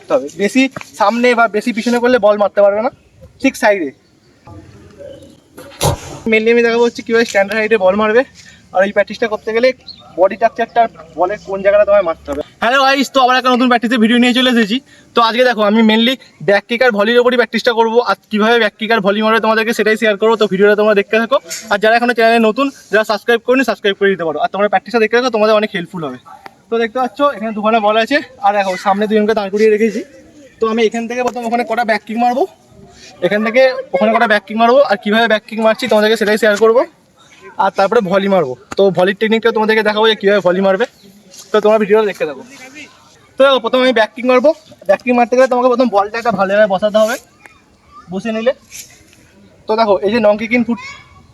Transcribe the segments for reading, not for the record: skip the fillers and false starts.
রাখতে হবে, বেশি সামনে বা বেশি পিছনে করলে বল মারতে পারবে না, ঠিক সাইডে। মেনলি আমি দেখাবো হচ্ছে কীভাবে স্ট্যান্ডার্ড হাইটে বল মারবে। আর এই প্র্যাকটিসটা করতে গেলে বডি স্ট্রাকচারটা বলের কোন জায়গাটা তোমায় মারতে হবে। হ্যালো গাইস, তো আবার একটা নতুন প্র্যাকটিসের ভিডিও নিয়ে চলে এসেছি। তো আজকে দেখো আমি মেনলি ব্যাক কিক আর ভলির ওপরই প্র্যাকটিসটা করবো। আর কীভাবে ব্যাক কিক আর ভলি মারবে তোমাদেরকে সেটাই শেয়ার করবো। তো ভিডিওটা তোমরা দেখতে থাকো। আর যারা এখনো চ্যানেলে নতুন, যারা সাবস্ক্রাইব করেনি সাবস্ক্রাইব করে দিতে পারো। আর তোমরা প্র্যাকটিসটা দেখতে থাকো, তোমাদের অনেক হেল্পফুল হবে। তো দেখতে পাচ্ছ এখানে দুখানা বল আছে, আর দেখো সামনে দুজনকে দাঁড় করিয়ে রেখেছি। তো আমি এখান থেকে প্রথম ওখানে কটা ব্যাক কিক মারবো, এখান থেকে ওখানে কটা ব্যাক কিক মারবো, আর কীভাবে ব্যাক কিক মারছি তোমাদেরকে সেটাই শেয়ার করবো। আর তারপরে ভলি মারবো। তো ভলির টেকনিকটা তোমাদেরকে দেখাবো যে কীভাবে ভলি মারবে। তো তোমরা ভিডিওটা দেখতে থাকো। তো দেখো প্রথমে আমি ব্যাক কিক মারবো। ব্যাক কিক মারতে গেলে তোমাকে প্রথম বলটা একটা ভালো জায়গায় বসাতে হবে, বসে নিলে। তো দেখো এই যে নং কিকিং ফুট,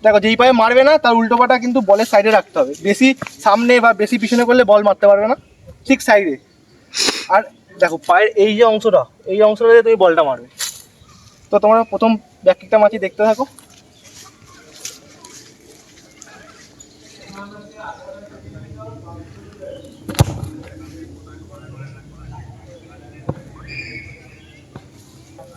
দেখো যেই পায়ে মারবে না তার উল্টো পাটা কিন্তু বলের সাইডে রাখতে হবে, বেশি সামনে বা বেশি পিছনে করলে বল মারতে পারবে না, ঠিক সাইডে। আর দেখো পায়ের এই যে অংশটা, এই অংশটা দিয়ে তুমি বলটা মারবে। তো তোমরা প্রথম ব্যাক কিকটা মারছি, দেখতে থাকো।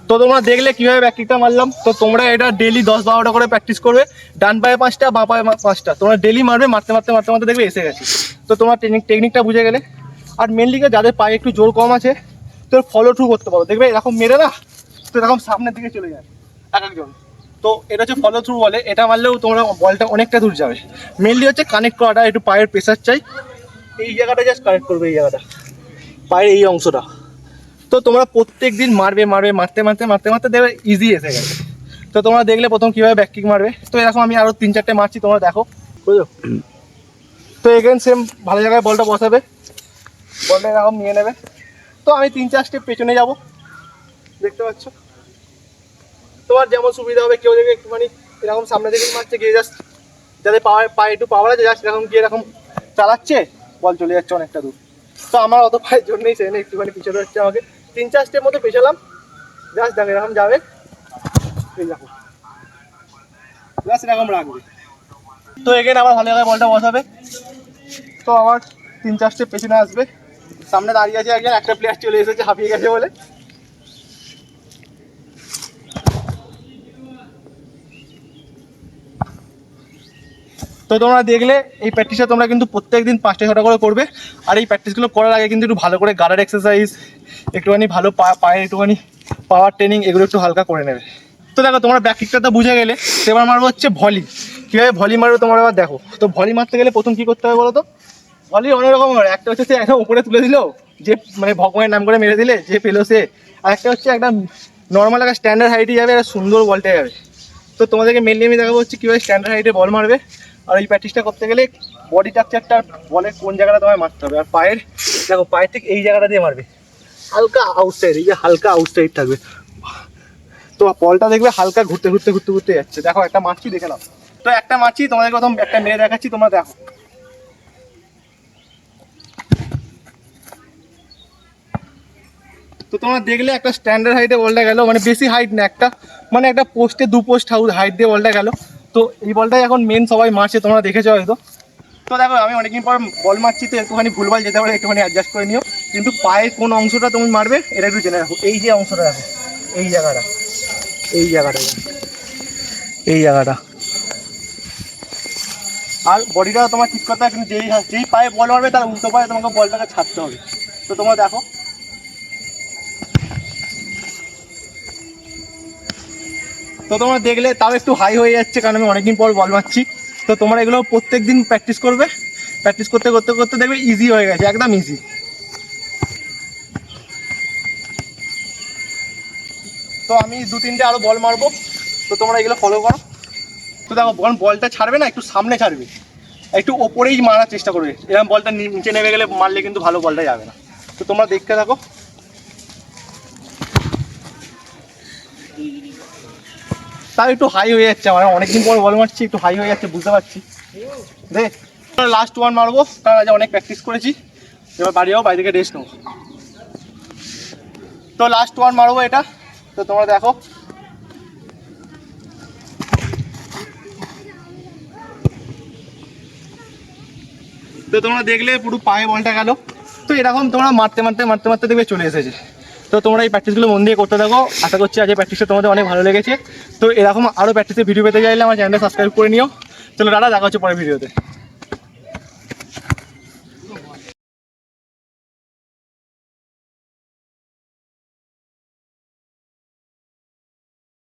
তো তোমরা দেখলে কীভাবে ব্যাক কিকটা মারলাম। তো তোমরা এটা ডেলি 10-12টা করে প্র্যাকটিস করবে, ডান পায়ে 5টা বাঁ পায়ে 5টা, তোমরা ডেলি মারবে। মারতে মারতে মারতে মারতে দেখবে এসে গেছে। তো তোমার টেকনিকটা বুঝে গেলে। আর মেনলি যাদের পায়ে একটু জোর কম আছে, তো ফলো থ্রু করতে পারো। দেখবে এরকম মেরে না, তো এরকম সামনের দিকে চলে যায় এক একজন। তো এটা হচ্ছে ফলো থ্রু বলে, এটা মারলেও তোমরা বলটা অনেকটা দূর যাবে। মেনলি হচ্ছে কানেক্ট করাটা, একটু পায়ের প্রেশার চাই। এই জায়গাটা জাস্ট কানেক্ট করবে, এই জায়গাটা পায়ের এই অংশটা। তো তোমরা প্রত্যেক দিন মারবে, মারতে মারতে মারতে মারতে দেখবে ইজি এসে গেছে। তো তোমরা দেখলে প্রথম কীভাবে ব্যাক কিক মারবে। তো এরকম আমি আরও 3-4টে মারছি, তোমরা দেখো, বুঝলো। তো এখানে সেম ভালো জায়গায় বলটা বসাবে, বলটা এরকম নিয়ে নেবে। তো আমি 3-4 স্টেপ পেছনে যাব, দেখতে পাচ্ছ। তোমার যেমন সুবিধা হবে, কেউ দেখবে একটুখানি এরকম সামনে দিকে মারছে, গিয়ে জাস্ট যাদের পায়ে একটু পাওয়ার আছে জাস্ট এরকম গিয়ে এরকম চালাচ্ছে, বল চলে যাচ্ছে অনেকটা দূর। তো আমার অত পায়ের জন্যই সেখানে একটুখানি পিছনে হচ্ছে, আমাকে 3-4 স্টেপ মতো পেছালাম, জাস্ট দেখো এরকম যাবে, এই দেখো জাস্ট এরকম রাখবে। তো এখানে আবার ভালো জায়গায় বলটা বসাবে। তো আবার 3-4 স্টেপ পেছনে আসবে, সামনে দাঁড়িয়ে আছে একজন, একটা প্লেয়ার চলে এসেছে হাঁপিয়ে গেছে বলে। তো তোমরা দেখলে এই প্র্যাকটিসটা তোমরা কিন্তু প্রত্যেক দিন 5টা-6টা করে করবে। আর এই প্র্যাকটিসগুলো করার আগে কিন্তু একটু ভালো করে গার্ডার এক্সারসাইজ, একটুখানি ভালো পায়ের একটুখানি পাওয়ার ট্রেনিং, এগুলো একটু হালকা করে নেবে। তো দেখো তোমরা ব্যাক কিকটা তো বুঝে গেলে, এবার মারবো হচ্ছে ভলি। কীভাবে ভলি মারবে তোমরা এবার দেখো। তো ভলি মারতে গেলে প্রথম কী করতে হবে বলো তো। ভলি অনেক রকম হয়, একটা হচ্ছে সে একদম উপরে তুলে দিল, যে মানে ভগবানের নাম করে মেরে দিলে যে পেলো সে। আর একটা হচ্ছে একটা নর্মাল একটা স্ট্যান্ডার্ড হাইটে যাবে, একটা সুন্দর বলটা যাবে। তো তোমাদেরকে মেনলি আমি দেখাবো হচ্ছে কীভাবে স্ট্যান্ডার্ড হাইটে বল মারবে। আর এই প্র্যাকটিসটা করতে গেলে বডি স্ট্রাকচারটা বলের কোন জায়গাটা তোমায় মারতে হবে। আর পায়ের দেখো, পায়ের ঠিক এই জায়গাটা দিয়ে মারবে, হালকা আউটসাইড, এই যে হালকা আউটসাইড থাকবে। তো বলটা দেখবে হালকা ঘুরতে ঘুরতে ঘুরতে ঘুরতে যাচ্ছে। দেখো একটা মারছি, দেখে নাও। তো একটা মারছি, তোমাদের প্রথম একটা মেরে দেখাচ্ছি, তোমরা দেখো। তো তোমরা দেখলে একটা স্ট্যান্ডার্ড হাইটে বলটা গেল, মানে বেশি হাইট না, একটা মানে একটা পোস্টে 2 পোস্ট হাইট দিয়ে বলটা গেল। তো এই বলটাই এখন মেন সবাই মারছে, তোমরা দেখেছো হয়তো। তো দেখো আমি অনেকদিন পর বল মারছি, তো একটুখানি ভুলভাল যেতে পারে, একটুখানি অ্যাডজাস্ট করে নিও। কিন্তু পায়ের কোন অংশটা তুমি মারবে এটা একটু জেনে রাখো। এই যে অংশটা দেখো, এই জায়গাটা, এই জায়গাটা, এই জায়গাটা। আর বডিটা তোমার ঠিক করতে হবে, কিন্তু যেই পায়ে বল মারবে তার উল্টো পায়ে তোমাকে বলটাকে ছাড়তে হবে। তো তোমরা দেখো। তো তোমরা দেখলে তাও একটু হাই হয়ে যাচ্ছে, কারণ আমি অনেকদিন পর বল মারছি। তো তোমরা এগুলো প্রত্যেক দিন প্র্যাকটিস করবে, প্র্যাকটিস করতে করতে করতে দেখবে ইজি হয়ে গেছে, একদম ইজি। তো আমি 2-3টে আরও বল মারবো, তো তোমরা এগুলো ফলো করো। তো দেখো বলটা ছাড়বে না, একটু সামনে ছাড়বে, একটু ওপরেই মারার চেষ্টা করবে। এরকম বলটা নিচে নেমে গেলে মারলে কিন্তু ভালো বলটা যাবে না। তো তোমরা দেখতে থাকো। তাও একটু হাই হয়ে যাচ্ছে, আমার অনেকদিন পর বল মারছি, একটু হাই হয়ে যাচ্ছে, বুঝতে পারছি। দেখ লাস্ট ওয়ান মারবো, কারণ আজ অনেক প্র্যাকটিস করেছি। এবার বাড়ি যাবো, বাড়ি থেকে রেস্ট নেবো। তো লাস্ট ওয়ান মারবো এটা। তো তোমরা দেখো। তো তোমরা দেখলে পুরো পায়ে বলটা গেল। তো এরকম তোমরা মারতে মারতে মারতে মারতে দেখবে চলে এসেছে। তো তোমরা এই প্র্যাকটিসগুলো মন দিয়ে করতে থাকো। আশা করছি আজ এই প্র্যাকটিসটা তোমাদের অনেক ভালো লেগেছে। তো এরকম আরও প্র্যাকটিসের ভিডিও পেতে চাইলে আমার চ্যানেলটা সাবস্ক্রাইব করে নিও। চলো টাটা, দেখা হচ্ছে পরের ভিডিওতে।